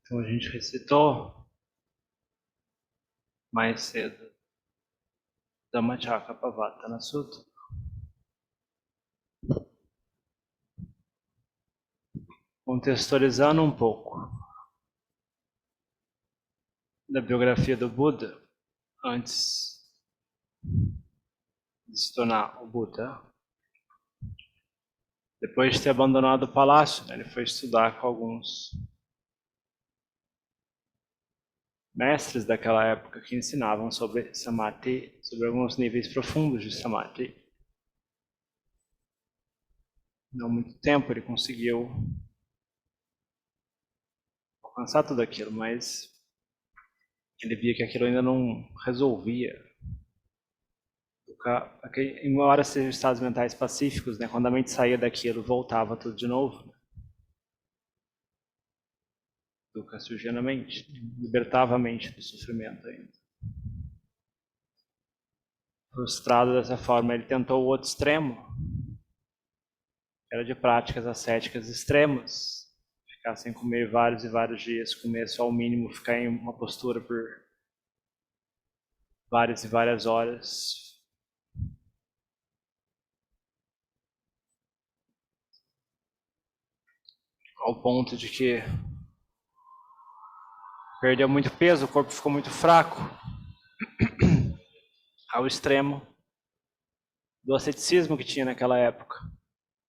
Então a gente recitou mais cedo Dhammacakkappavattana Sutta. Contextualizando um pouco da biografia do Buda antes de se tornar o Buda. Depois de ter abandonado o palácio, ele foi estudar com alguns mestres daquela época que ensinavam sobre Samadhi, sobre alguns níveis profundos de Samadhi. Não muito tempo ele conseguiu alcançar tudo aquilo, mas ele via que aquilo ainda não resolvia. Embora sejam estados mentais pacíficos, né, quando a mente saía daquilo, voltava tudo de novo. Dukkha surgia na mente, libertava a mente do sofrimento ainda. Frustrado dessa forma, ele tentou o outro extremo, que era de práticas ascéticas extremas. Ficar sem comer vários e vários dias, comer só o mínimo, ficar em uma postura por várias e várias horas. Ao ponto de que perdeu muito peso, o corpo ficou muito fraco. Ao extremo do asceticismo que tinha naquela época.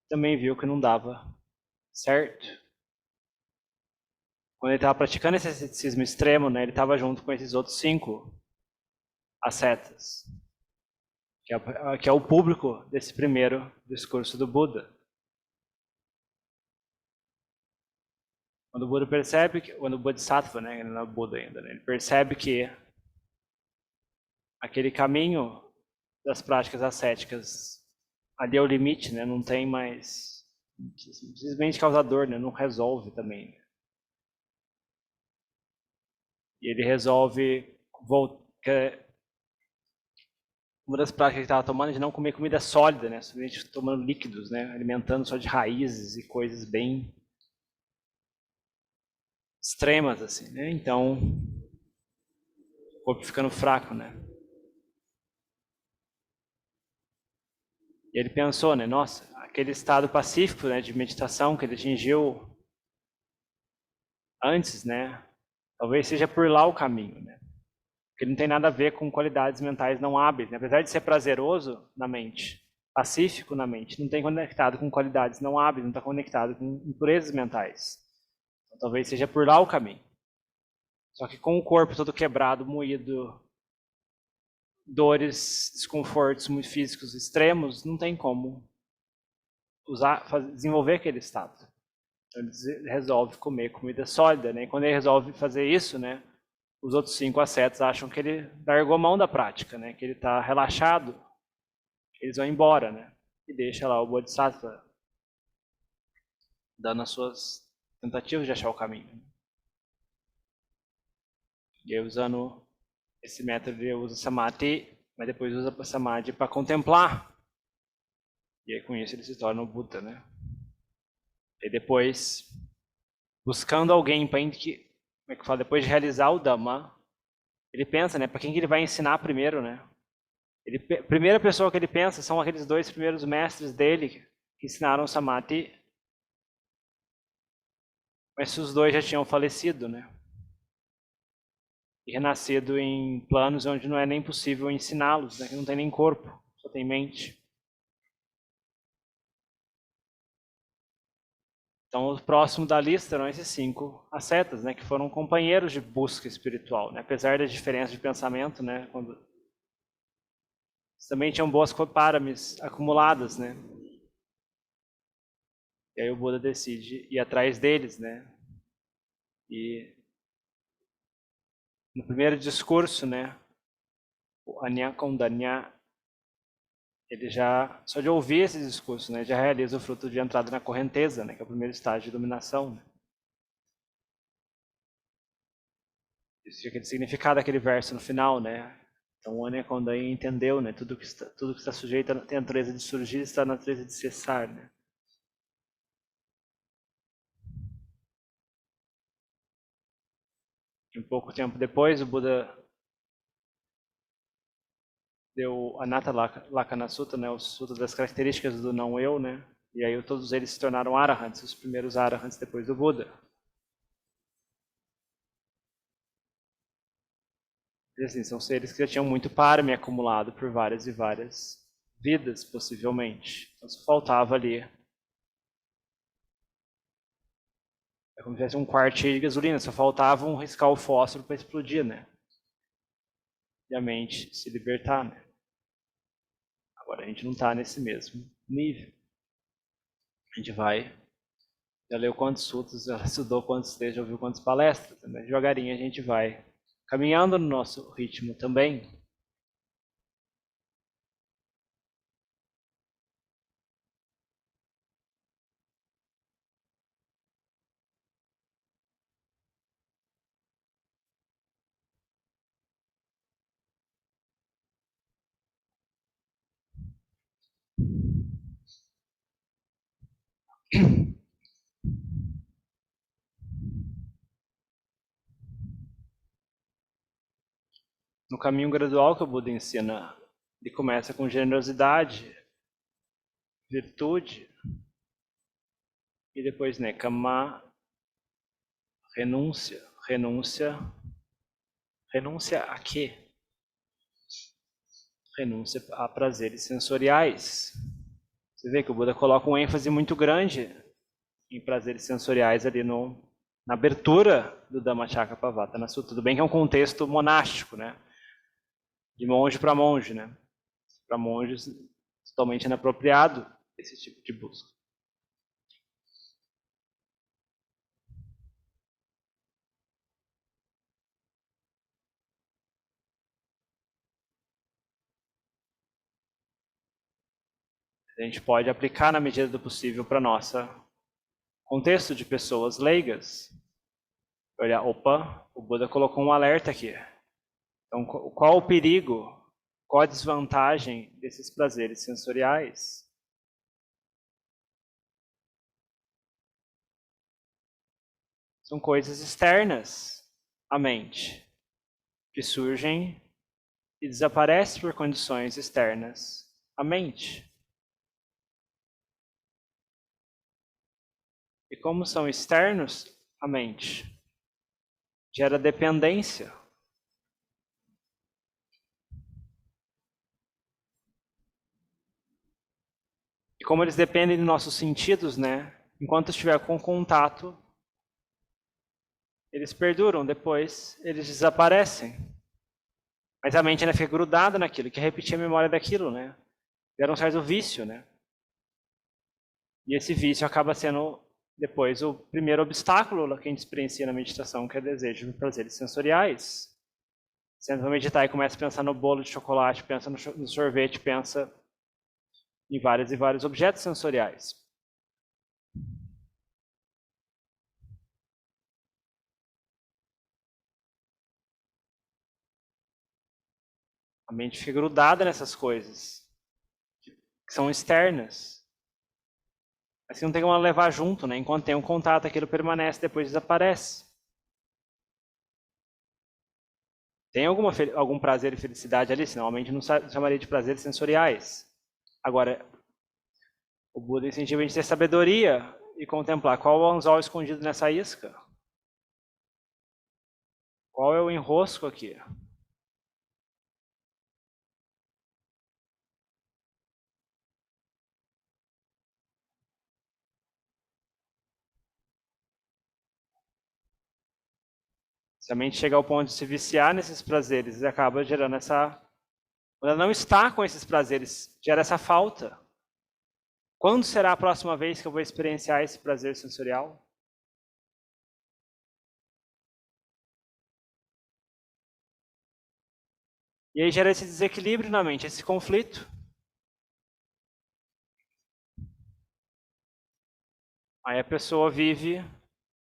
Também viu que não dava certo. Quando ele estava praticando esse asceticismo extremo, né, ele estava junto com esses outros 5 ascetas, que é o público desse primeiro discurso do Buda. Quando o Buda percebe, quando o Bodhisattva, né, ele não é Buda ainda, né, ele percebe que aquele caminho das práticas ascéticas, ali é o limite, né, não tem mais, simplesmente causador, né, não resolve também. E ele resolve voltar. Uma das práticas que ele estava tomando é de não comer comida sólida, né? Simplesmente tomando líquidos, né? Alimentando só de raízes e coisas bem extremas, assim, né? Então, o corpo ficando fraco, né? E ele pensou, né? Nossa, aquele estado pacífico, né, de meditação que ele atingiu antes, né? Talvez seja por lá o caminho, né? Porque não tem nada a ver com qualidades mentais não hábeis, né? Apesar de ser prazeroso na mente, pacífico na mente, não tem conectado com qualidades não hábeis, não está conectado com impurezas mentais. Então, talvez seja por lá o caminho. Só que com o corpo todo quebrado, moído, dores, desconfortos muito físicos extremos, não tem como desenvolver aquele estado. Então ele resolve comer comida sólida, né? E quando ele resolve fazer isso, né, os outros 5 ascetas acham que ele largou mão da prática, né, que ele está relaxado, eles vão embora, né, e deixa lá o Bodhisattva dando as suas tentativas de achar o caminho. E aí, usando esse método, ele usa Samadhi, mas depois usa Samadhi para contemplar. E aí, com isso, ele se torna o Buda, né? E depois, buscando alguém para como é que fala, depois de realizar o Dhamma, ele pensa, né, para quem que ele vai ensinar primeiro, né? A primeira pessoa que ele pensa são aqueles 2 primeiros mestres dele que ensinaram Samadhi, mas os 2 já tinham falecido, né? E renascido em planos onde não é nem possível ensiná-los, né? Que não tem nem corpo, só tem mente. Então, o próximo da lista eram esses 5 ascetas, né? Que foram companheiros de busca espiritual, né? Apesar das diferenças de pensamento, né? Também tinham boas paramis acumuladas, né? E aí o Buda decide ir atrás deles, né? E no primeiro discurso, né? O Anya Kondanya, ele já, só de ouvir esse discurso, né? Já realiza o fruto de entrada na correnteza, né? Que é o primeiro estágio de iluminação, né? Isso tinha aquele significado daquele verso no final, né? Então o Anya Kondanya entendeu, né? Tudo que está sujeito à natureza de surgir está na natureza de cessar, né? Um pouco tempo depois, o Buda deu Anatta Lakkhana Sutta, né, o Sutta das características do não eu, né? E aí todos eles se tornaram arahants, os primeiros arahants depois do Buda. E, assim, são seres que já tinham muito karma acumulado por várias e várias vidas, possivelmente. Então só faltava ali. É como se tivesse um quarto cheio de gasolina, só faltava um riscar o fósforo para explodir, né? E a mente se libertar, né? Agora a gente não está nesse mesmo nível. A gente vai, já leu quantos sutras, já estudou quantos textos, já ouviu quantas palestras, né? Devagarinho a gente vai caminhando no nosso ritmo também. No caminho gradual que o Buda ensina, ele começa com generosidade, virtude, e depois nekama, renúncia. Renúncia a quê? Renúncia a prazeres sensoriais. Você vê que o Buda coloca um ênfase muito grande em prazeres sensoriais ali na abertura do Dhammacakkappavattana Sutta. Tudo bem que é um contexto monástico, né? De monge para monge, né? Para monges, totalmente inapropriado esse tipo de busca. A gente pode aplicar na medida do possível para nosso contexto de pessoas leigas. Olha, opa, o Buda colocou um alerta aqui. Então, qual o perigo, qual a desvantagem desses prazeres sensoriais? São coisas externas à mente, que surgem e desaparecem por condições externas à mente. E como são externos à mente, gera dependência. E como eles dependem de nossos sentidos, né? Enquanto estiver com contato, eles perduram, depois eles desaparecem. Mas a mente ainda fica grudada naquilo, quer repetir a memória daquilo, né? Gera um certo vício, né? E esse vício acaba sendo depois o primeiro obstáculo que a gente experiencia na meditação, que é o desejo de prazeres sensoriais. Você entra a meditar e começa a pensar no bolo de chocolate, pensa no sorvete, pensa em vários e vários objetos sensoriais. A mente fica grudada nessas coisas, que são externas. Assim não tem como ela levar junto, né? Enquanto tem um contato, aquilo permanece, depois desaparece. Tem algum prazer e felicidade ali, senão a mente não chamaria de prazeres sensoriais. Agora, o Buda incentiva a gente a ter sabedoria e contemplar qual é o anzol escondido nessa isca. Qual é o enrosco aqui? Se a mente chega ao ponto de se viciar nesses prazeres, acaba gerando essa... Quando ela não está com esses prazeres, gera essa falta. Quando será a próxima vez que eu vou experienciar esse prazer sensorial? E aí gera esse desequilíbrio na mente, esse conflito. Aí a pessoa vive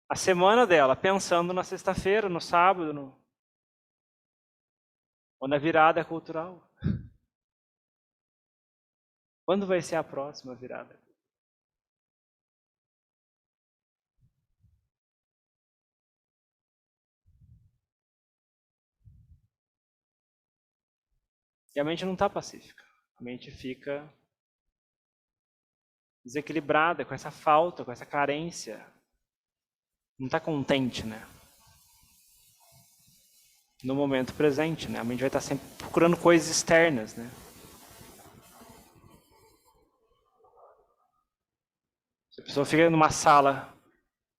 a semana dela pensando na sexta-feira, no sábado, ou na virada cultural. Quando vai ser a próxima virada? E a mente não está pacífica. A mente fica desequilibrada, com essa falta, com essa carência. Não está contente, né? No momento presente, né? A mente vai estar sempre procurando coisas externas, né? Se a pessoa fica numa sala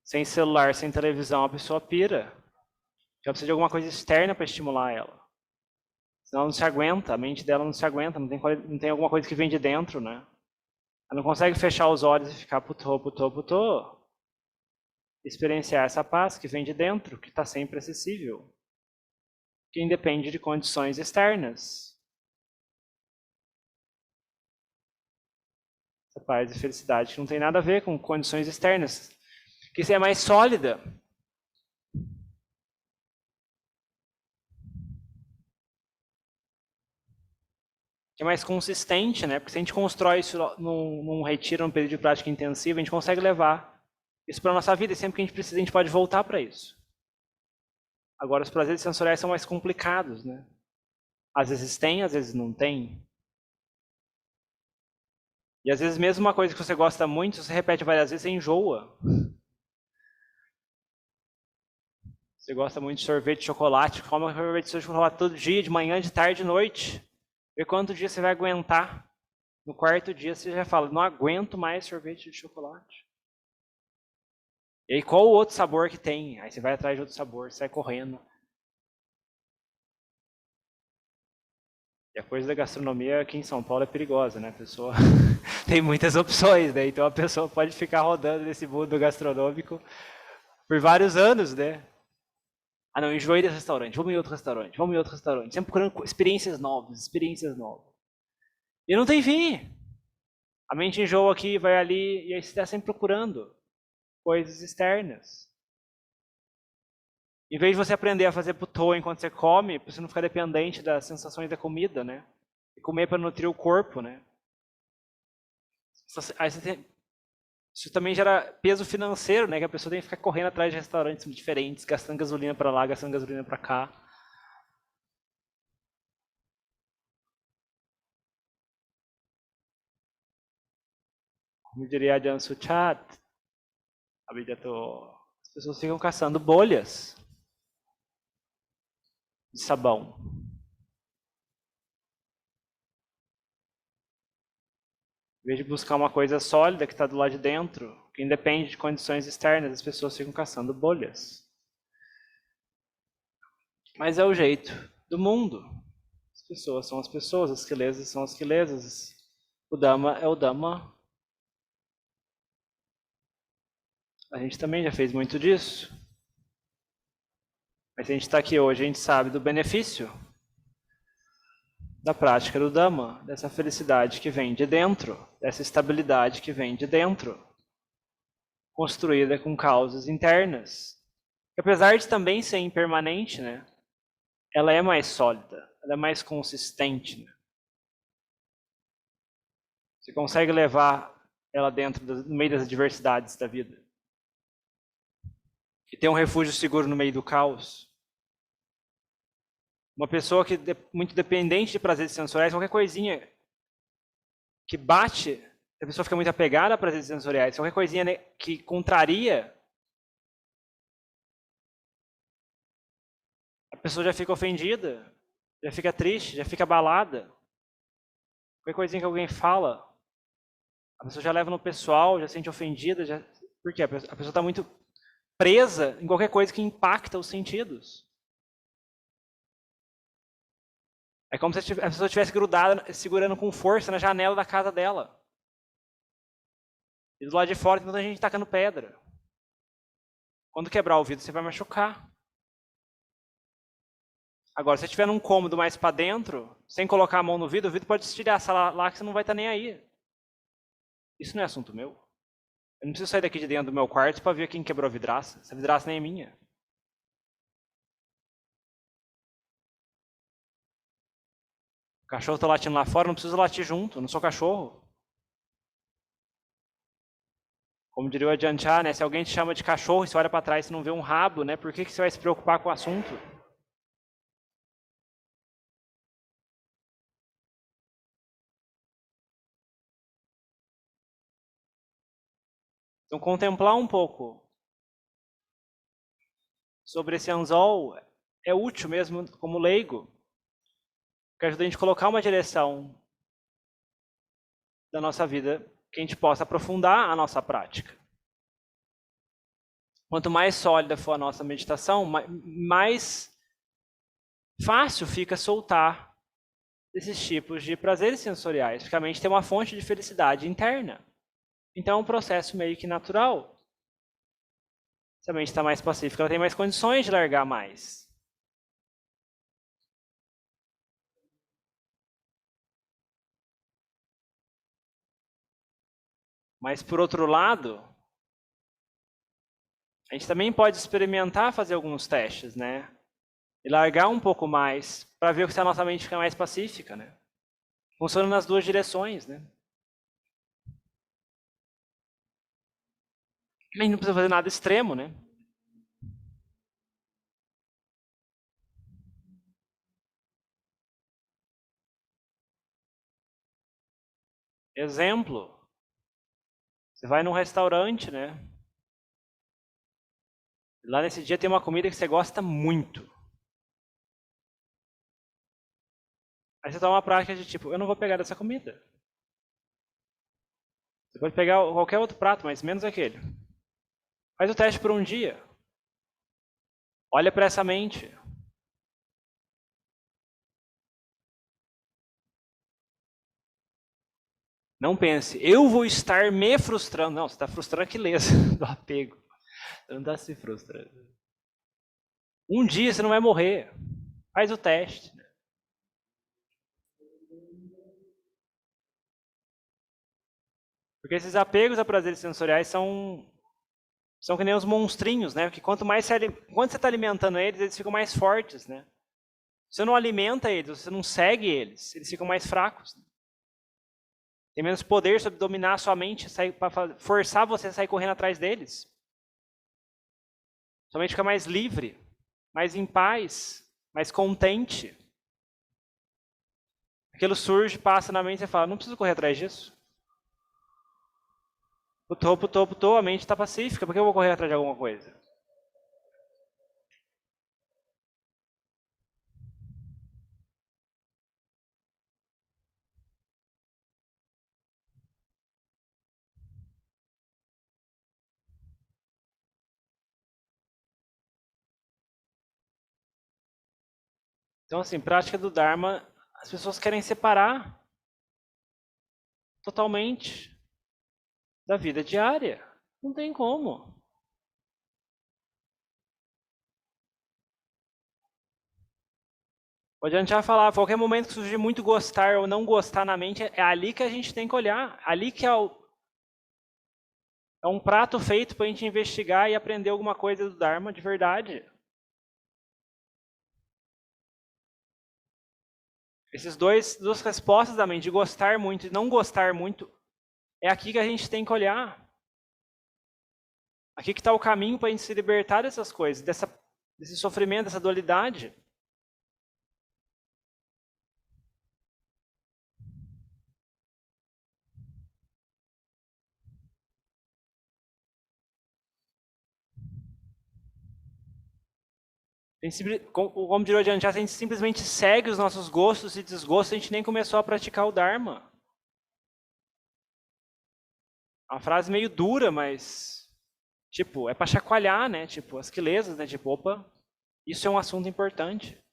sem celular, sem televisão, a pessoa pira. Ela precisa de alguma coisa externa para estimular ela. Senão ela não se aguenta, a mente dela não se aguenta, não tem alguma coisa que vem de dentro, né? Ela não consegue fechar os olhos e ficar putô, putô, putô. Experienciar essa paz que vem de dentro, que está sempre acessível. Que independe de condições externas. Essa paz e felicidade que não tem nada a ver com condições externas. Que isso é mais sólida. Que é mais consistente, né? Porque se a gente constrói isso num retiro, num período de prática intensiva, a gente consegue levar isso para a nossa vida. E sempre que a gente precisa, a gente pode voltar para isso. Agora, os prazeres sensoriais são mais complicados, né? Às vezes tem, às vezes não tem. E às vezes mesmo uma coisa que você gosta muito, se você repete várias vezes, você enjoa. Você gosta muito de sorvete de chocolate, come sorvete de chocolate todo dia, de manhã, de tarde, de noite. Vê quanto dia você vai aguentar. No quarto dia você já fala, não aguento mais sorvete de chocolate. E aí qual o outro sabor que tem? Aí você vai atrás de outro sabor, você sai correndo. E a coisa da gastronomia aqui em São Paulo é perigosa, né? A pessoa tem muitas opções, né? Então a pessoa pode ficar rodando nesse mundo gastronômico por vários anos, né? Ah, não, enjoei desse restaurante, vamos em outro restaurante, vamos em outro restaurante. Sempre procurando experiências novas, experiências novas. E não tem fim. A mente enjoa aqui, vai ali, e aí você está sempre procurando coisas externas. Em vez de você aprender a fazer putô enquanto você come, para você não ficar dependente das sensações da comida, né? E comer para nutrir o corpo, né? Aí você tem... Isso também gera peso financeiro, né? Que a pessoa tem que ficar correndo atrás de restaurantes diferentes, gastando gasolina para lá, gastando gasolina para cá. Como diria a Jan Suchat, as pessoas ficam caçando bolhas de sabão. Em vez de buscar uma coisa sólida que está do lado de dentro, que independe de condições externas, as pessoas ficam caçando bolhas. Mas é o jeito do mundo. As pessoas são as pessoas, as quelesas são as quelesas. O Dhamma é o Dhamma. A gente também já fez muito disso. Mas se a gente está aqui hoje, a gente sabe do benefício da prática do Dhamma, dessa felicidade que vem de dentro, dessa estabilidade que vem de dentro, construída com causas internas. Que apesar de também ser impermanente, né, ela é mais sólida, ela é mais consistente. Né? Você consegue levar ela no meio das adversidades da vida. E ter um refúgio seguro no meio do caos. Uma pessoa que é muito dependente de prazeres sensoriais, qualquer coisinha que bate, a pessoa fica muito apegada a prazeres sensoriais, qualquer coisinha, né, que contraria, a pessoa já fica ofendida, já fica triste, já fica abalada. Qualquer coisinha que alguém fala, a pessoa já leva no pessoal, já se sente ofendida. Por quê? A pessoa está muito presa em qualquer coisa que impacta os sentidos. É como se a pessoa estivesse grudada, segurando com força na janela da casa dela. E do lado de fora tem muita gente tacando pedra. Quando quebrar o vidro, você vai machucar. Agora, se você estiver num cômodo mais para dentro, sem colocar a mão no vidro, o vidro pode estilhaçar lá que você não vai estar nem aí. Isso não é assunto meu. Eu não preciso sair daqui de dentro do meu quarto para ver quem quebrou a vidraça. Essa vidraça nem é minha. O cachorro está latindo lá fora, não preciso latir junto, eu não sou cachorro. Como diria o Ajahn Chah, né? Se alguém te chama de cachorro e você olha para trás e não vê um rabo, né? Por que você vai se preocupar com o assunto? Então, contemplar um pouco sobre esse anzol é útil mesmo como leigo, que ajuda a gente a colocar uma direção da nossa vida que a gente possa aprofundar a nossa prática. Quanto mais sólida for a nossa meditação, mais fácil fica soltar esses tipos de prazeres sensoriais, porque a mente tem uma fonte de felicidade interna. Então é um processo meio que natural. Se a mente está mais pacífica, ela tem mais condições de largar mais. Mas, por outro lado, a gente também pode experimentar fazer alguns testes, né? E largar um pouco mais, para ver se a nossa mente fica mais pacífica, né? Funciona nas duas direções, né? A gente não precisa fazer nada extremo, né? Exemplo, você vai num restaurante, né? Lá nesse dia tem uma comida que você gosta muito. Aí você toma uma prática de tipo, eu não vou pegar dessa comida. Você pode pegar qualquer outro prato, mas menos aquele. Faz o teste por um dia. Olha para essa mente. Não pense, eu vou estar me frustrando. Não, você está frustrando a aquileza do apego. Você não está se frustrando. Um dia você não vai morrer. Faz o teste. Porque esses apegos a prazeres sensoriais são que nem os monstrinhos, né? Porque quanto você está alimentando eles, eles ficam mais fortes, né? Se você não alimenta eles, você não segue eles ficam mais fracos. Tem menos poder sobre dominar a sua mente, para forçar você a sair correndo atrás deles. Sua mente fica mais livre, mais em paz, mais contente. Aquilo surge, passa na mente e você fala, não preciso correr atrás disso. Putou, a mente está pacífica, por que eu vou correr atrás de alguma coisa? Então, assim, prática do Dharma, as pessoas querem separar totalmente da vida diária. Não tem como. Pode adiantar falar, a qualquer momento que surgir muito gostar ou não gostar na mente, é ali que a gente tem que olhar. Ali que é um prato feito para a gente investigar e aprender alguma coisa do Dharma de verdade. Essas duas respostas da mente, de gostar muito e não gostar muito, é aqui que a gente tem que olhar. Aqui que está o caminho para a gente se libertar dessas coisas, desse sofrimento, dessa dualidade. Como diria o Ajahn, a gente simplesmente segue os nossos gostos e desgostos, a gente nem começou a praticar o Dharma. Uma frase meio dura, mas tipo, é para chacoalhar, né? Tipo, as quilesas, né? Tipo, opa, isso é um assunto importante.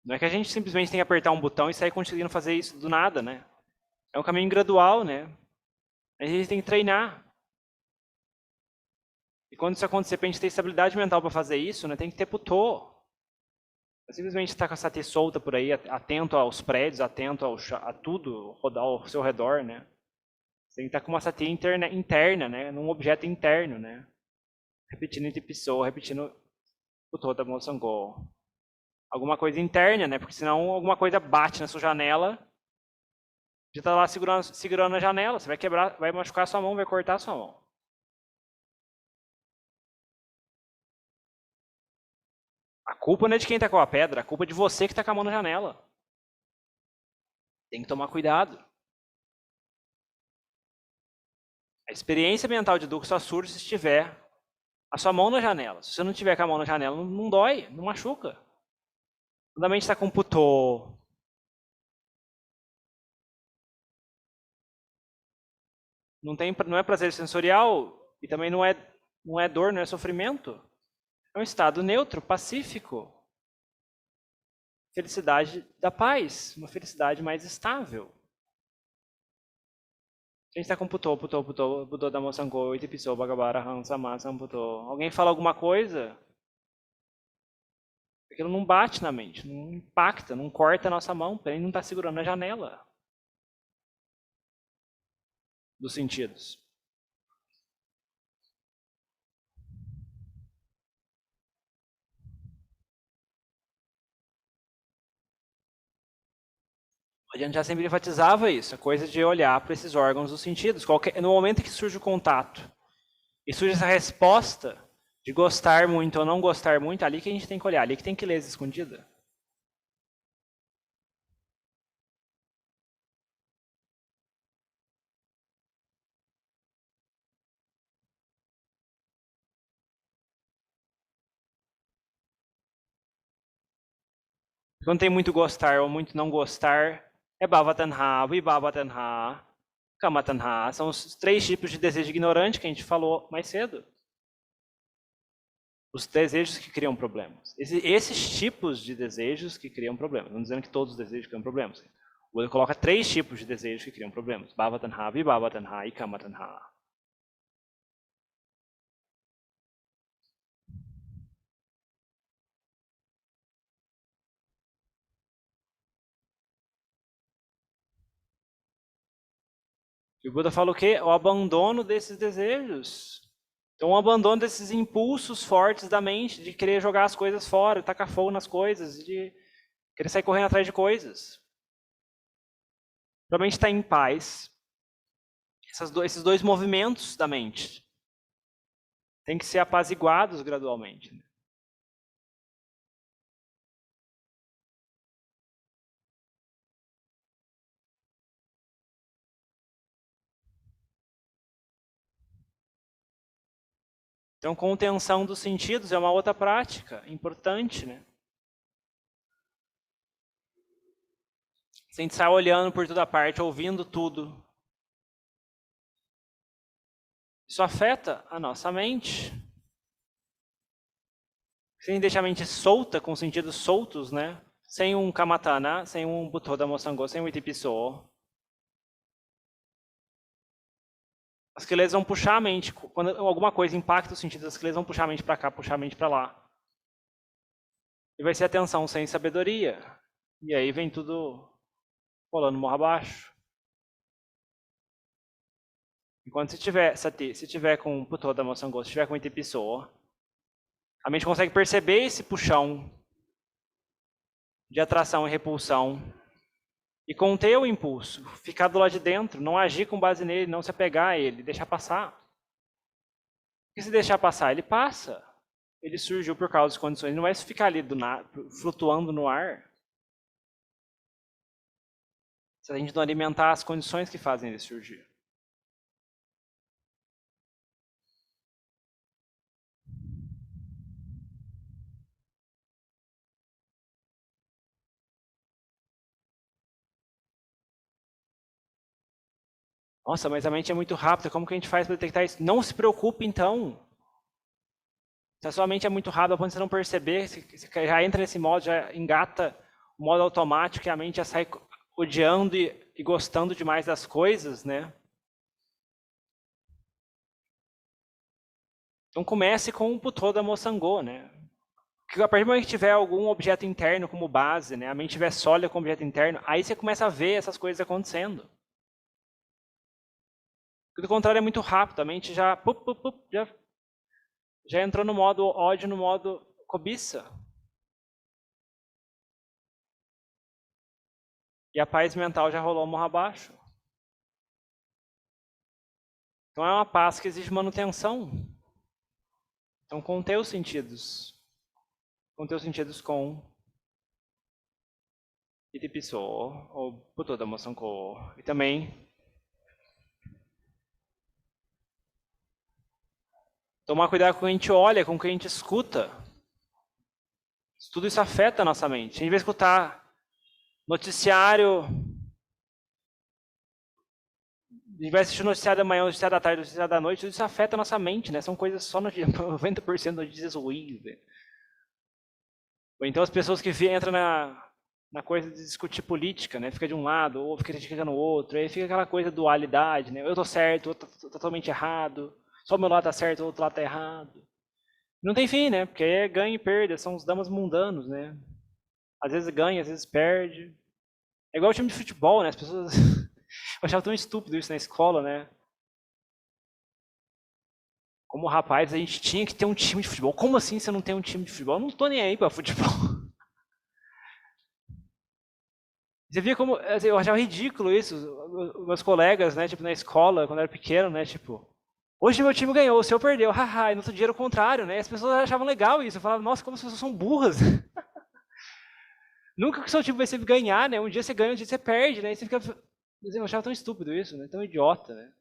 Não é que a gente simplesmente tem que apertar um botão e sair conseguindo fazer isso do nada, né? É um caminho gradual, né? A gente tem que treinar. E quando isso acontecer, para a gente ter estabilidade mental para fazer isso, né? Tem que ter putô. Não simplesmente estar com a sati solta por aí, atento aos prédios, atento a tudo rodar ao seu redor, né? Você tem que estar com uma sati interna, né? Num objeto interno, né? Repetindo Itipiso, repetindo putô da Moçangô. Alguma coisa interna, né? Porque senão alguma coisa bate na sua janela, você está lá segurando a janela, você vai quebrar, vai machucar a sua mão, vai cortar a sua mão. A culpa não é de quem está com a pedra, a culpa é de você que está com a mão na janela. Tem que tomar cuidado. A experiência mental de Dukkha só surge se estiver a sua mão na janela. Se você não tiver com a mão na janela, não dói, não machuca. Quando a mente está com putô, não é prazer sensorial e também não é dor, não é sofrimento. É um estado neutro, pacífico. Felicidade da paz, uma felicidade mais estável. A gente está com putô, Budô Dhammo Sangho, Itipiso, Bhagavata, Aham, Samma, Sambuddho. Alguém fala alguma coisa, aquilo não bate na mente, não impacta, não corta a nossa mão, porque a gente não está segurando a janela dos sentidos. A gente já sempre enfatizava isso, a coisa de olhar para esses órgãos dos sentidos. No momento em que surge o contato e surge essa resposta de gostar muito ou não gostar muito, ali que a gente tem que olhar, ali que tem que ler escondida. Quando tem muito gostar ou muito não gostar, é Bhava Tanha, Vibhava Tanha, Kama Tanha. São os 3 tipos de desejo ignorante que a gente falou mais cedo. Os desejos que criam problemas. Esses tipos de desejos que criam problemas. Não dizendo que todos os desejos criam problemas. O Buda coloca 3 tipos de desejos que criam problemas. Bhava Tanha, Vibhava Tanha e Kama Tanha. E o Buda fala o quê? O abandono desses desejos. Então, o abandono desses impulsos fortes da mente, de querer jogar as coisas fora, tacar fogo nas coisas, de querer sair correndo atrás de coisas. Para a mente estar em paz, esses 2 movimentos da mente têm que ser apaziguados gradualmente. Então, contenção dos sentidos é uma outra prática importante, né? Se a gente sai olhando por toda parte, ouvindo tudo, isso afeta a nossa mente. Se a gente deixa a mente solta, com os sentidos soltos, né? Sem um kamatana, sem um Buddha Dhammo Sangho, sem um Itipiso, as quelês vão puxar a mente. Quando alguma coisa impacta os sentidos, as quelês vão puxar a mente para cá, puxar a mente para lá. E vai ser atenção sem sabedoria. E aí vem tudo rolando morra abaixo. Enquanto se tiver sati, se tiver com Buddha Dhammo Sangho, se tiver com Itipiso, a mente consegue perceber esse puxão de atração e repulsão e conter o impulso, ficar do lado de dentro, não agir com base nele, não se apegar a ele, deixar passar. Porque se deixar passar, ele passa. Ele surgiu por causa das condições, ele não vai ficar ali flutuando no ar. Se a gente não alimentar as condições que fazem ele surgir. Nossa, mas a mente é muito rápida, como que a gente faz para detectar isso? Não se preocupe então. Se a sua mente é muito rápida, quando você não perceber, você já entra nesse modo, já engata o modo automático e a mente já sai odiando e gostando demais das coisas, né? Então comece com o Buddha Dhammo Sangho, né? Porque a partir do momento que tiver algum objeto interno como base, né? A mente estiver sólida com o objeto interno, aí você começa a ver essas coisas acontecendo. Do contrário, é muito rápido, a mente já entrou no modo ódio, no modo cobiça. E a paz mental já rolou morra abaixo. Então é uma paz que exige manutenção. Então conter os sentidos. Conter os sentidos com Itipiso, o puto da moção ko. E também tomar cuidado com o que a gente olha, com o que a gente escuta. Tudo isso afeta a nossa mente. A gente vai escutar noticiário, a gente vai assistir noticiário da manhã, noticiário da tarde, noticiário da noite, tudo isso afeta a nossa mente, né? São coisas só 90% de notícias ruins, né? Ou então as pessoas que entram na coisa de discutir política, né? Fica de um lado, ou fica criticando o outro, aí fica aquela coisa dualidade, né? Eu tô certo, eu tô totalmente errado, só o meu lado tá certo, o outro lado tá errado. Não tem fim, né? Porque aí é ganho e perda, são os damas mundanos, né? Às vezes ganha, às vezes perde. É igual o time de futebol, né? As pessoas eu achava tão estúpido isso na escola, né? Como rapaz, a gente tinha que ter um time de futebol. Como assim você não tem um time de futebol? Eu não tô nem aí pra futebol. Você via como. Assim, eu achava ridículo isso. Meus colegas, né, tipo, na escola, quando eu era pequeno, né, tipo, hoje meu time ganhou, o seu perdeu, haha, e no outro dia era o contrário, né? As pessoas achavam legal isso. Eu falava, nossa, como as pessoas são burras. Nunca que o seu time vai sempre ganhar, né? Um dia você ganha, um dia você perde, né? E você fica. Eu achava tão estúpido isso, né? Tão idiota, né?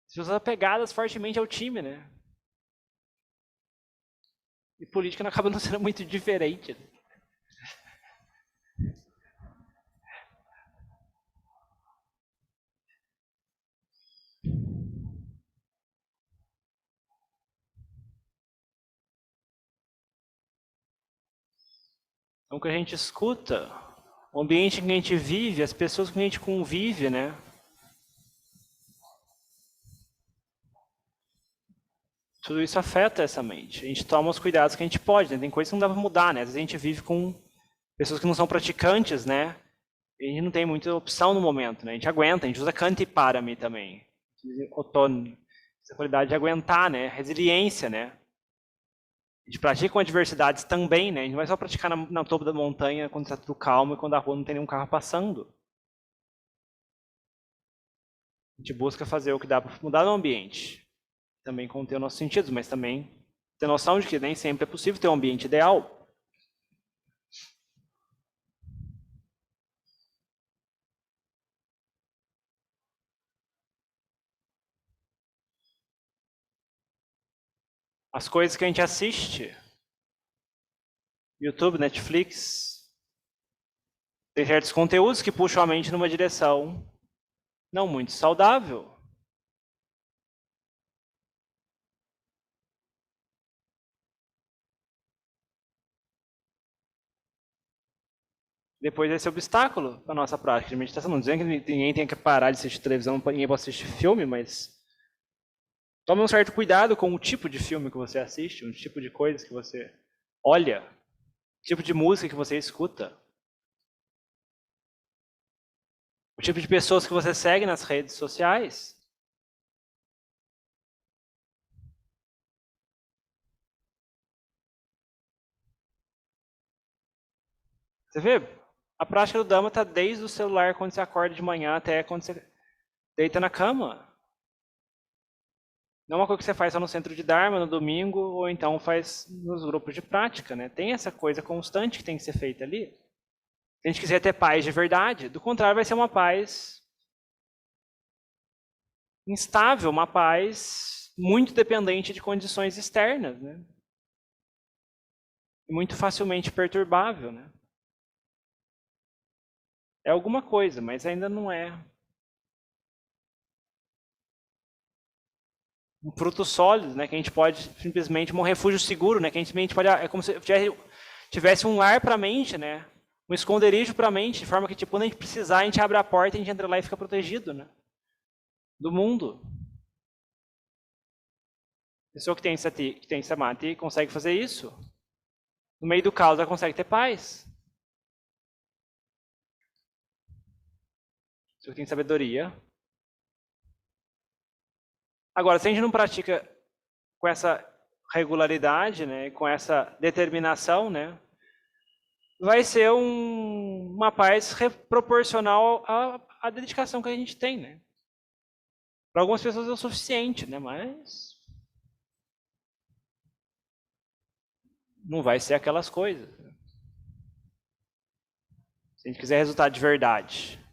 As pessoas apegadas fortemente ao time, né? E política não acaba não sendo muito diferente. Né? Então, o que a gente escuta, o ambiente em que a gente vive, as pessoas com que a gente convive, né? Tudo isso afeta essa mente. A gente toma os cuidados que a gente pode, né? Tem coisas que não dá para mudar, né? Às vezes a gente vive com pessoas que não são praticantes, né? E a gente não tem muita opção no momento, né? A gente aguenta, a gente usa Kanti Parami também. Outono, essa qualidade de aguentar, né? Resiliência, né? A gente pratica com adversidades também, né? A gente não vai só praticar na topo da montanha quando está tudo calmo e quando a rua não tem nenhum carro passando. A gente busca fazer o que dá para mudar no ambiente. Também conter os nossos sentidos, mas também ter noção de que nem sempre é possível ter um ambiente ideal. As coisas que a gente assiste, YouTube, Netflix, tem certos conteúdos que puxam a mente numa direção não muito saudável. Depois desse obstáculo para a nossa prática de meditação. Não dizendo que ninguém tem que parar de assistir televisão, ninguém pode assistir filme, mas tome um certo cuidado com o tipo de filme que você assiste, o tipo de coisas que você olha, o tipo de música que você escuta, o tipo de pessoas que você segue nas redes sociais. Você vê? A prática do Dhamma está desde o celular quando você acorda de manhã até quando você deita na cama. Não é uma coisa que você faz só no centro de Dharma, no domingo, ou então faz nos grupos de prática, né? Tem essa coisa constante que tem que ser feita ali. Se a gente quiser ter paz de verdade, do contrário vai ser uma paz instável, uma paz muito dependente de condições externas, né? E muito facilmente perturbável, né? É alguma coisa, mas ainda não é um fruto sólido, né? Que a gente pode simplesmente um refúgio seguro, né? Que a gente pode é como se tivesse um lar para a mente, né? Um esconderijo para a mente, de forma que tipo, quando a gente precisar, a gente abre a porta, a gente entra lá e fica protegido, né? Do mundo. A pessoa que tem samadhi consegue fazer isso. No meio do caos, ela consegue ter paz. A pessoa que tem sabedoria. Agora, se a gente não pratica com essa regularidade, né, com essa determinação, né, vai ser uma paz proporcional à dedicação que a gente tem, né? Para algumas pessoas é o suficiente, né, mas não vai ser aquelas coisas. Se a gente quiser resultado de verdade,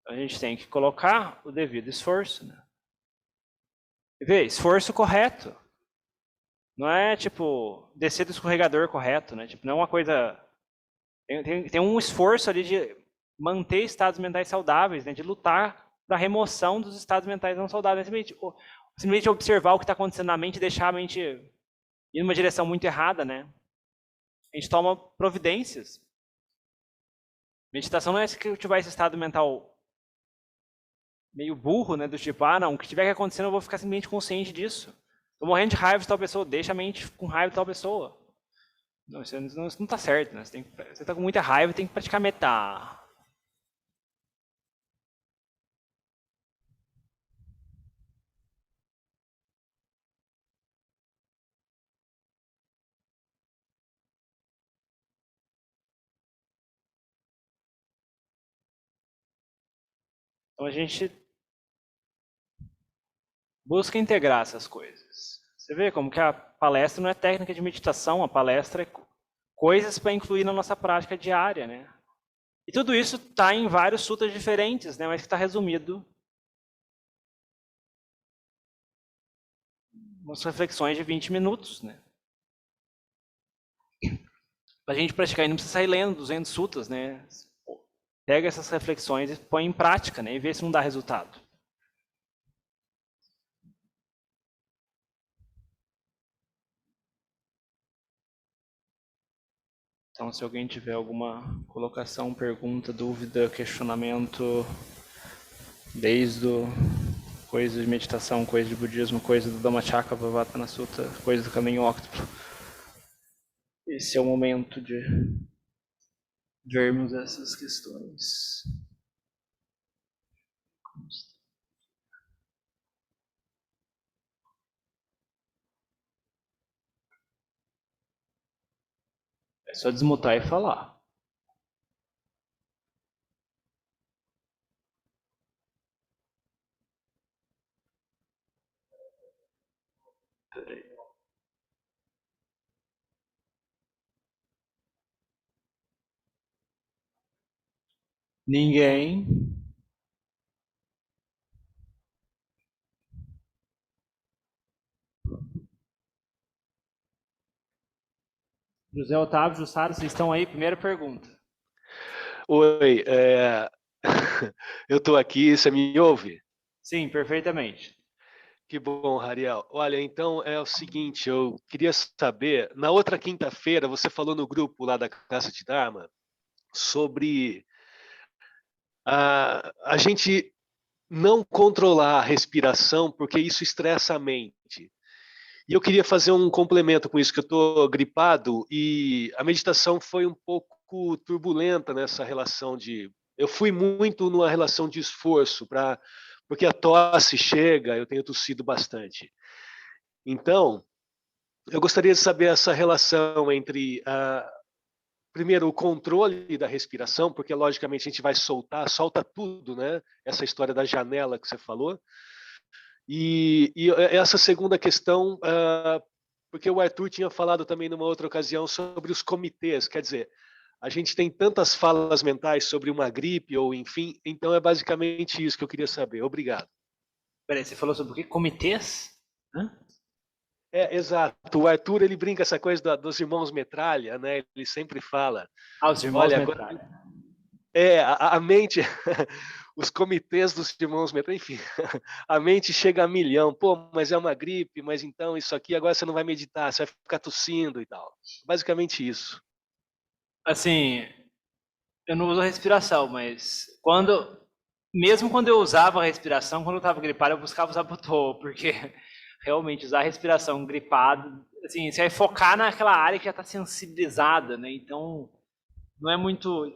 a gente tem que colocar o devido esforço, né? Vê, esforço correto. Não é tipo descer do escorregador correto, né? Tipo, não é uma coisa. Tem um esforço ali de manter estados mentais saudáveis, né? De lutar para a remoção dos estados mentais não saudáveis. Simplesmente observar o que está acontecendo na mente e deixar a mente ir numa direção muito errada, né? A gente toma providências. Meditação não é cultivar esse estado mental meio burro, né? Do tipo, ah, não, o que tiver que acontecendo eu vou ficar simplesmente consciente disso. Tô morrendo de raiva de tal pessoa, deixa a mente com raiva de tal pessoa. Não, isso não tá certo, né? Você tá com muita raiva, tem que praticar meta. Então a gente busca integrar essas coisas. Você vê como que a palestra não é técnica de meditação, a palestra é coisas para incluir na nossa prática diária, né? E tudo isso está em vários sutras diferentes, né? Mas que está resumido umas reflexões de 20 minutos, né? Para a gente praticar, e não precisa sair lendo 200 sutras, né? Pega essas reflexões e põe em prática, né? E vê se não dá resultado. Então, se alguém tiver alguma colocação, pergunta, dúvida, questionamento, desde coisa de meditação, coisa de budismo, coisa do Dhammacakka, Vavatana Sutta, coisa do caminho óctuplo, esse é o momento de vermos essas questões. É só desmutar e falar. Ninguém. José Otávio, Jussara, vocês estão aí? Primeira pergunta. Oi, eu estou aqui, você me ouve? Sim, perfeitamente. Que bom, Rariel. Olha, então é o seguinte, eu queria saber, na outra quinta-feira você falou no grupo lá da Casa de Dharma sobre a gente não controlar a respiração porque isso estressa a mente. E eu queria fazer um complemento com isso, que eu estou gripado e a meditação foi um pouco turbulenta nessa relação de... Eu fui muito numa relação de esforço, porque a tosse chega, eu tenho tossido bastante. Então, eu gostaria de saber essa relação entre, primeiro, o controle da respiração, porque logicamente a gente vai solta tudo, né? Essa história da janela que você falou. E essa segunda questão, porque o Arthur tinha falado também numa outra ocasião sobre os comitês, quer dizer, a gente tem tantas falas mentais sobre uma gripe ou enfim, então é basicamente isso que eu queria saber. Obrigado. Peraí, você falou sobre o quê? Comitês? Hã? Exato. O Arthur ele brinca essa coisa dos irmãos Metralha, né? Ele sempre fala, Ah, os irmãos olha, Metralha. a mente, os comitês dos irmãos Metralha, enfim, a mente chega a milhão. Pô, mas é uma gripe, mas então isso aqui agora você não vai meditar, você vai ficar tossindo e tal. Basicamente isso. Assim, eu não uso a respiração, mas mesmo quando eu usava a respiração, quando eu estava gripado, eu buscava usar Butô, porque realmente usar a respiração gripado, assim, você vai focar naquela área que já está sensibilizada, né? Então, não é muito,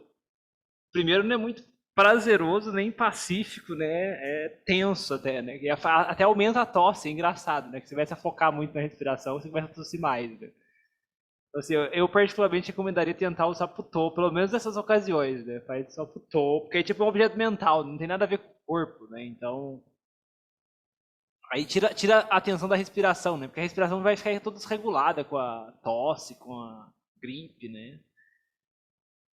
primeiro não é muito prazeroso nem pacífico, né? É tenso até, né? E até aumenta a tosse, é engraçado, né? Que você vai se focar muito na respiração, você vai tossir mais, né? Então, assim, eu particularmente recomendaria tentar usar Putô, pelo menos nessas ocasiões, né? Faz só Putô, porque é tipo um objeto mental, não tem nada a ver com o corpo, né? Então, aí tira a atenção da respiração, né? Porque a respiração vai ficar toda desregulada com a tosse, com a gripe, né?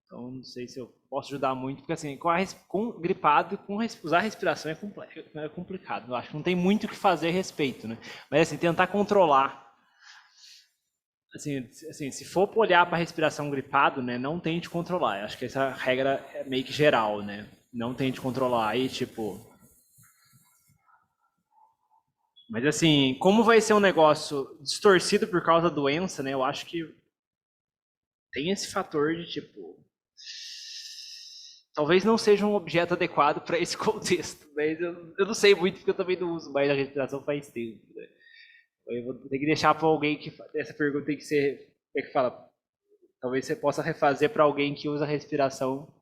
Então, não sei se eu posso ajudar muito, porque assim, com gripado, usar a respiração é complicado. Eu acho que não tem muito o que fazer a respeito, né? Mas assim, tentar controlar. Assim, se for olhar para a respiração gripado, né, não tente controlar. Eu acho que essa regra é meio que geral, né? Não tente controlar. Aí, tipo... Mas assim, como vai ser um negócio distorcido por causa da doença, né? Eu acho que tem esse fator de, tipo... Talvez não seja um objeto adequado para esse contexto, mas eu não sei muito porque eu também não uso mais a respiração faz tempo, né? Eu vou ter que deixar para alguém que essa pergunta tem que ser, como é que fala? Talvez você possa refazer para alguém que usa a respiração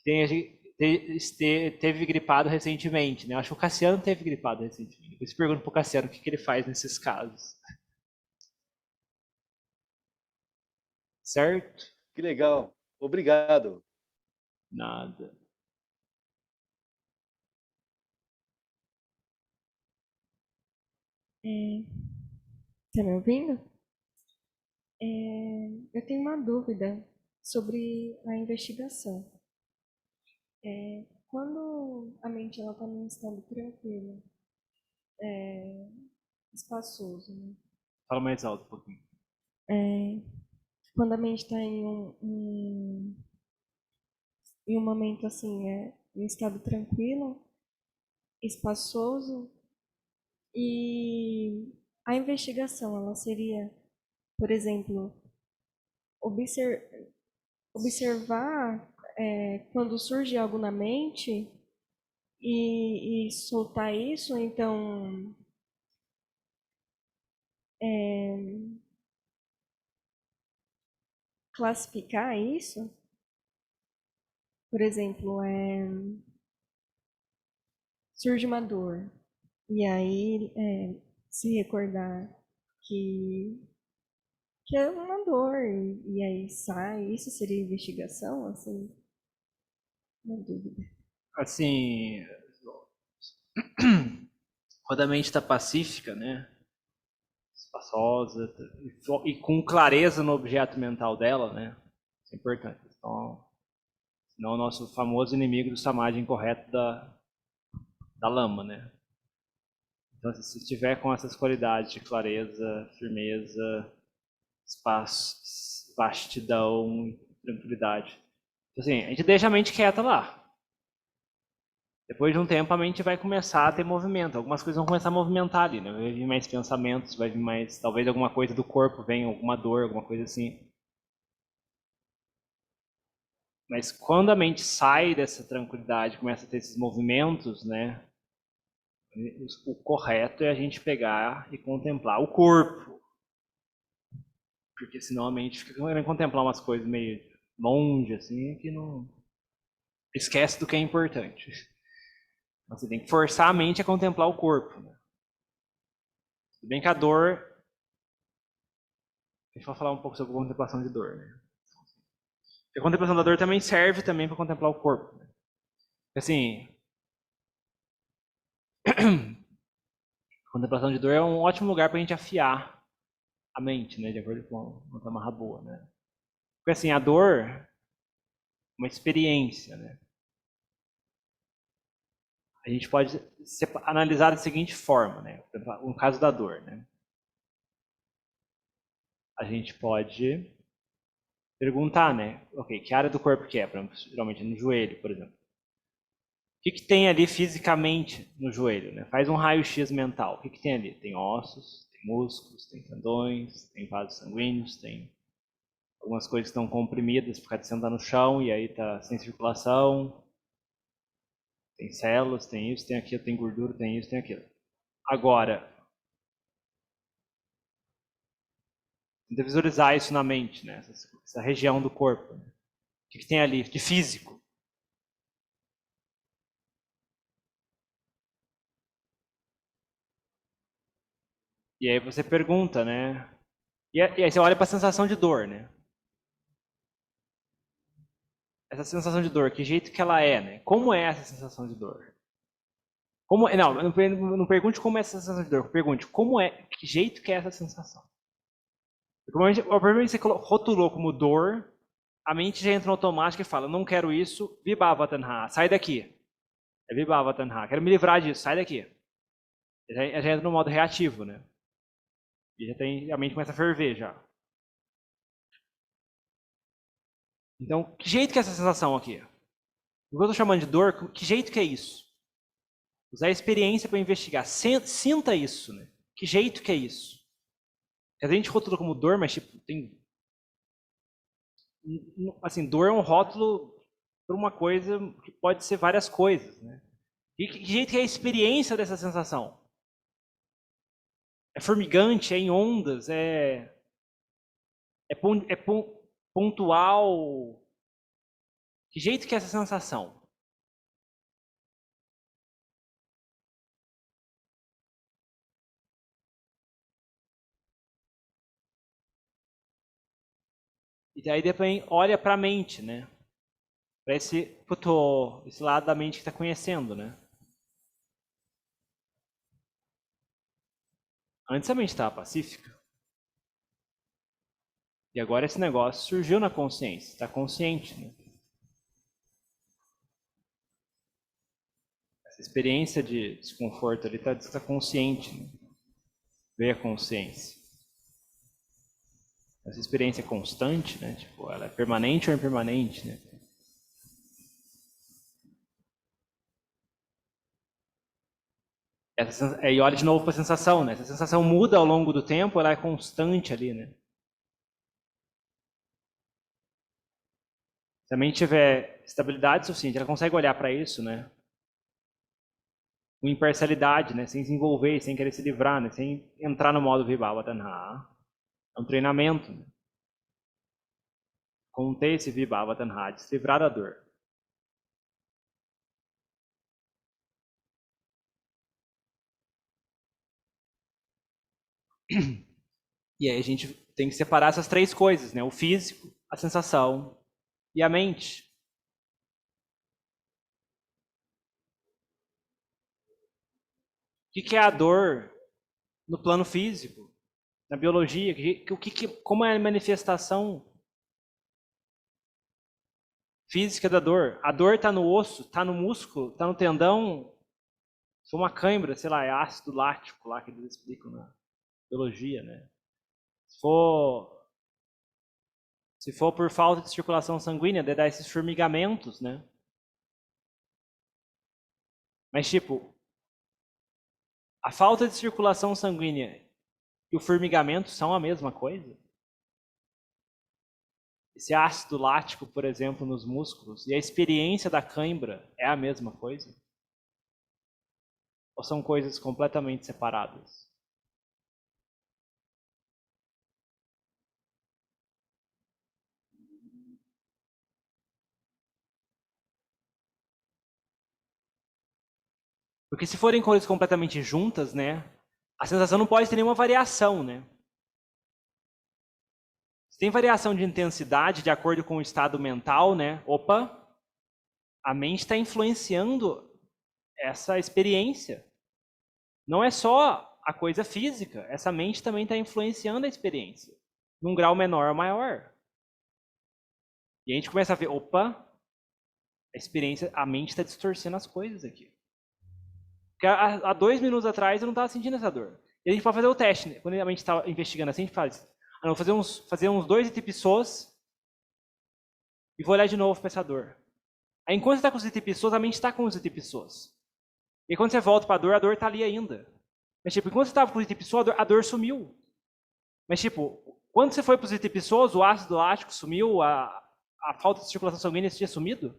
que teve gripado recentemente, né? Eu acho que o Cassiano teve gripado recentemente. Eu pergunto para o Cassiano o que ele faz nesses casos. Certo? Que legal. Obrigado. Nada. Tá me ouvindo? Eu tenho uma dúvida sobre a investigação. Quando a mente está num estado tranquilo, espaçoso, né? Fala mais alto um pouquinho. Quando a mente está em um momento assim, em um estado tranquilo, espaçoso, e a investigação, ela seria, por exemplo, observar quando surge algo na mente e soltar isso, então classificar isso, por exemplo, surge uma dor, e aí se recordar que, que é uma dor, e aí sai, isso seria investigação, assim, uma dúvida. Assim, quando a mente está pacífica, né? Espaçosa e com clareza no objeto mental dela, né? Isso é importante. Então, não o nosso famoso inimigo do samadhi incorreto da lama, né? Então, se estiver com essas qualidades de clareza, firmeza, espaço, vastidão, tranquilidade, assim, a gente deixa a mente quieta lá. Depois de um tempo a mente vai começar a ter movimento, algumas coisas vão começar a movimentar ali, né? Vai vir mais pensamentos, vai vir mais, talvez alguma coisa do corpo venha, alguma dor, alguma coisa assim. Mas quando a mente sai dessa tranquilidade, começa a ter esses movimentos, né? O correto é a gente pegar e contemplar o corpo. Porque senão a mente fica querendo contemplar umas coisas meio longe, assim, que não... Esquece do que é importante. Então, você tem que forçar a mente a contemplar o corpo. Né? Tudo bem que a dor... Deixa eu falar um pouco sobre a contemplação de dor, né? A contemplação da dor também serve também para contemplar o corpo. Né? Assim... A contemplação de dor é um ótimo lugar para a gente afiar a mente, né? De acordo com a Tamarra boa, né? Porque assim, a dor é uma experiência, né? A gente pode analisar da seguinte forma, né? No caso da dor, né? A gente pode perguntar, né? Ok, que área do corpo que é? Geralmente no joelho, por exemplo. O que tem ali fisicamente no joelho, né? Faz um raio-x mental. O que tem ali? Tem ossos, tem músculos, tem tendões, tem vasos sanguíneos, tem algumas coisas que estão comprimidas por causa de sentar no chão e aí tá sem circulação. Tem células, tem isso, tem aquilo, tem gordura, tem isso, tem aquilo. Agora, tenta visualizar isso na mente, né? Essa região do corpo. Né? O que tem ali de físico? E aí você pergunta, né? E aí você olha para a sensação de dor, né? Essa sensação de dor, que jeito que ela é, né? Como é essa sensação de dor? Não pergunte como é essa sensação de dor, pergunte como é, que jeito que é essa sensação. Provavelmente você rotulou como dor a mente já entra no automático e fala, não quero isso, vibhava tanha, sai daqui. É vibhava tanha, quero me livrar disso, sai daqui. Já entra no modo reativo, né? E a mente começa a ferver já. Então, que jeito que é essa sensação aqui? O que eu estou chamando de dor, que jeito que é isso? Usar a experiência para investigar. Sinta isso, né? Que jeito que é isso? A gente rotula como dor, mas tipo, tem... Assim, dor é um rótulo para uma coisa que pode ser várias coisas, né? E que jeito que é a experiência dessa sensação? É formigante, é em ondas, é pontual? Que jeito que é essa sensação? E daí depois olha para a mente, né? Para esse lado da mente que está conhecendo, né? Antes a mente estava pacífica. E agora esse negócio surgiu na consciência, está consciente, né? Essa experiência de desconforto ali está consciente, né? Veio a consciência. Essa experiência é constante, né? Tipo, ela é permanente ou impermanente, né? E olha de novo para a sensação, né? Essa sensação muda ao longo do tempo, ela é constante ali, né? Se a mente tiver estabilidade suficiente, ela consegue olhar para isso, né? Com imparcialidade, né? Sem se envolver, sem querer se livrar, né? Sem entrar no modo Vibhava Tanha. É um treinamento, né? Conter esse Vibhava Tanha, de se livrar da dor. E aí a gente tem que separar essas três coisas, né? O físico, a sensação e a mente. O que é a dor no plano físico, na biologia? Como é a manifestação física da dor? A dor está no osso, está no músculo, está no tendão. Se for uma cãibra, sei lá, é ácido lático lá que eles explicam na biologia, né? Se for por falta de circulação sanguínea, dá esses formigamentos, né? Mas tipo, a falta de circulação sanguínea e o formigamento são a mesma coisa? Esse ácido lático, por exemplo, nos músculos e a experiência da cãibra é a mesma coisa? Ou são coisas completamente separadas? Porque se forem coisas completamente juntas, né, a sensação não pode ter nenhuma variação, né? Se tem variação de intensidade de acordo com o estado mental, né? Opa, a mente está influenciando essa experiência. Não é só a coisa física, essa mente também está influenciando a experiência, num grau menor ou maior. E a gente começa a ver, opa, a experiência, a mente está distorcendo as coisas aqui. Porque há 2 minutos atrás eu não estava sentindo essa dor. E a gente pode fazer o teste, né? Quando a mente está investigando assim, a gente faz, vou fazer uns 2 itipissôs e vou olhar de novo para essa dor. Aí enquanto você está com os itipissôs, a mente está com os itipissôs. E quando você volta para a dor está ali ainda. Mas tipo, enquanto você estava com os itipissôs, a dor sumiu. Mas tipo, quando você foi para os itipissôs, o ácido lático sumiu, a falta de circulação sanguínea tinha sumido?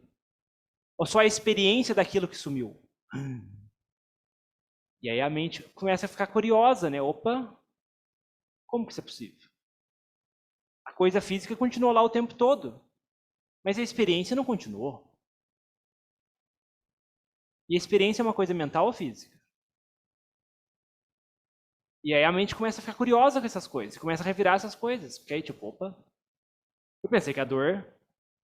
Ou só a experiência daquilo que sumiu? E aí a mente começa a ficar curiosa, né? Opa, como que isso é possível? A coisa física continuou lá o tempo todo, mas a experiência não continuou. E a experiência é uma coisa mental ou física? E aí a mente começa a ficar curiosa com essas coisas, começa a revirar essas coisas. Porque aí, tipo, opa, eu pensei que a dor,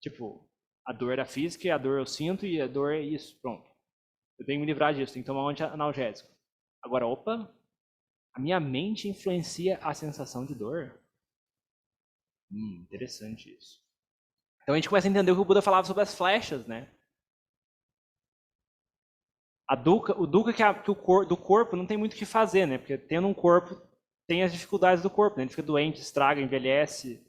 tipo, a dor era física, e a dor eu sinto, e a dor é isso, pronto. Eu tenho que me livrar disso, tenho que tomar um analgésico. Agora, opa, a minha mente influencia a sensação de dor? Interessante isso. Então a gente começa a entender o que o Buda falava sobre as flechas, né? O dukkha do corpo não tem muito o que fazer, né? Porque tendo um corpo, tem as dificuldades do corpo, né? Ele fica doente, estraga, envelhece.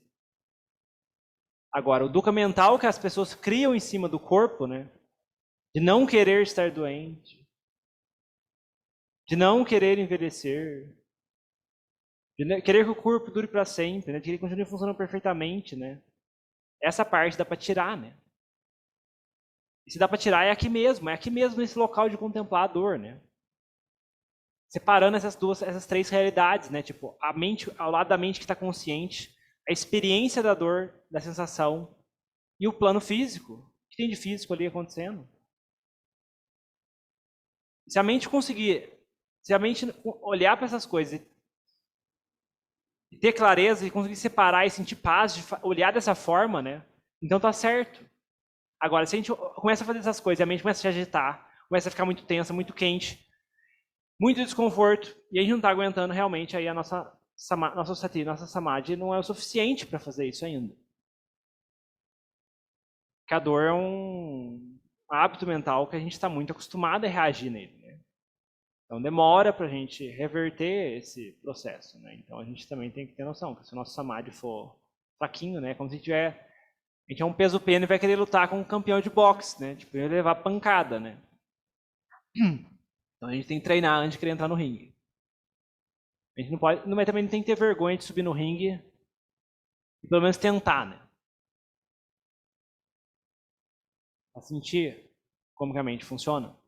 Agora, o dukkha mental que as pessoas criam em cima do corpo, né? De não querer estar doente, de não querer envelhecer, de querer que o corpo dure para sempre, né? De que ele continue funcionando perfeitamente, né? Essa parte dá para tirar, né? E se dá para tirar é aqui mesmo nesse local de contemplar a dor, né? Separando essas três realidades, né? Tipo, a mente, ao lado da mente que está consciente, a experiência da dor, da sensação e o plano físico. O que tem de físico ali acontecendo? Se a mente olhar para essas coisas e ter clareza e conseguir separar e sentir paz de olhar dessa forma, né? Então tá certo. Agora, se a gente começa a fazer essas coisas e a mente começa a se agitar, começa a ficar muito tensa, muito quente, muito desconforto, e a gente não está aguentando realmente, aí a nossa sati, nossa samadhi não é o suficiente para fazer isso ainda. Porque a dor é um hábito mental que a gente está muito acostumado a reagir nele, né? Então demora para a gente reverter esse processo, né? Então a gente também tem que ter noção, que se o nosso samadhi for fraquinho, né? Como se a gente é um peso pena e vai querer lutar com um campeão de boxe, né? Tipo, ele levar pancada, né? Então a gente tem que treinar antes de querer entrar no ringue. A gente não pode, mas também não tem que ter vergonha de subir no ringue e pelo menos tentar, né? Pra sentir como que a mente funciona.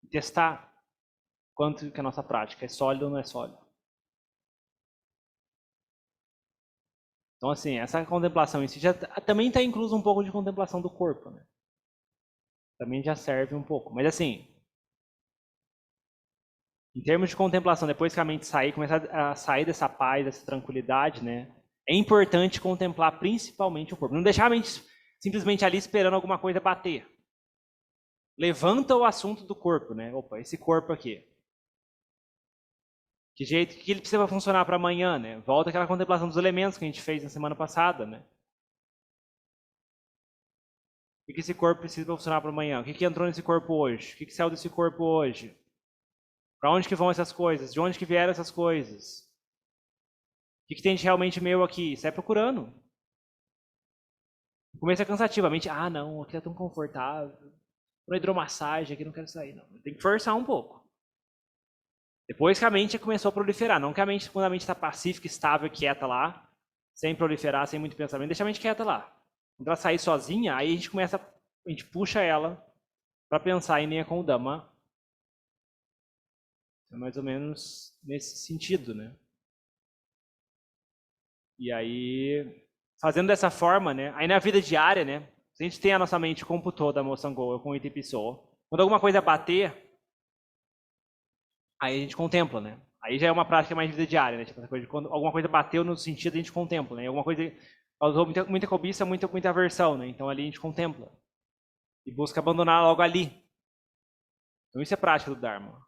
E testar quanto que a nossa prática é sólida ou não é sólida. Então, assim, essa contemplação em si também está incluso um pouco de contemplação do corpo, né? Também já serve um pouco. Mas, assim, em termos de contemplação, depois que a mente sair, começar a sair dessa paz, dessa tranquilidade, né? É importante contemplar principalmente o corpo. Não deixar a mente simplesmente ali esperando alguma coisa bater. Levanta o assunto do corpo, né? Opa, esse corpo aqui. Que jeito que ele precisa funcionar para amanhã, né? Volta aquela contemplação dos elementos que a gente fez na semana passada, né? O que esse corpo precisa funcionar para amanhã? O que entrou nesse corpo hoje? O que saiu desse corpo hoje? Para onde que vão essas coisas? De onde que vieram essas coisas? O que tem de realmente meu aqui? Sai procurando. O começo é cansativo. A mente, não, aqui é tão confortável. Uma hidromassagem aqui, não quero sair, não. Tem que forçar um pouco. Depois que a mente começou a proliferar. Não que a mente, quando a mente está pacífica, estável, quieta lá, sem proliferar, sem muito pensamento, deixa a mente quieta lá. Quando ela sair sozinha, aí a gente puxa ela para pensar em linha com o Dhamma. É mais ou menos nesse sentido, né? E aí, fazendo dessa forma, né? Aí na vida diária, né? Se a gente tem a nossa mente computou da Mosango com o Itipiso, quando alguma coisa bater, aí a gente contempla, né? Aí já é uma prática mais de vida diária, né? Tipo, essa coisa de quando alguma coisa bateu no sentido, a gente contempla, né? Alguma coisa causou muita cobiça, muita aversão, né? Então ali a gente contempla. E busca abandonar logo ali. Então isso é prática do Dharma.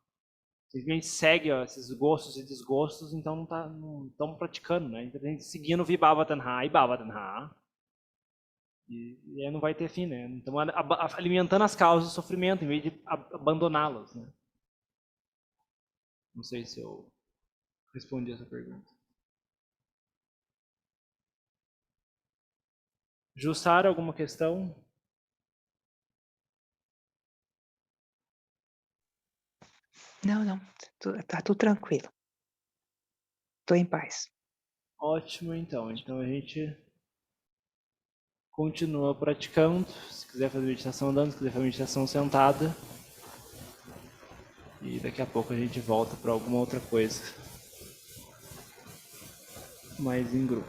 Simplesmente segue esses gostos e desgostos, então não estamos praticando, né? Então a gente seguindo Vibhava Tanha e Bhava Tanha. E aí não vai ter fim, né? Então alimentando as causas do sofrimento em vez de abandoná-las, né? Não sei se eu respondi essa pergunta. Jussara, alguma questão? Não. Tá tudo tranquilo. Tô em paz. Ótimo, então. Então a gente continua praticando. Se quiser fazer meditação andando, se quiser fazer meditação sentada. E daqui a pouco a gente volta para alguma outra coisa. Mais em grupo.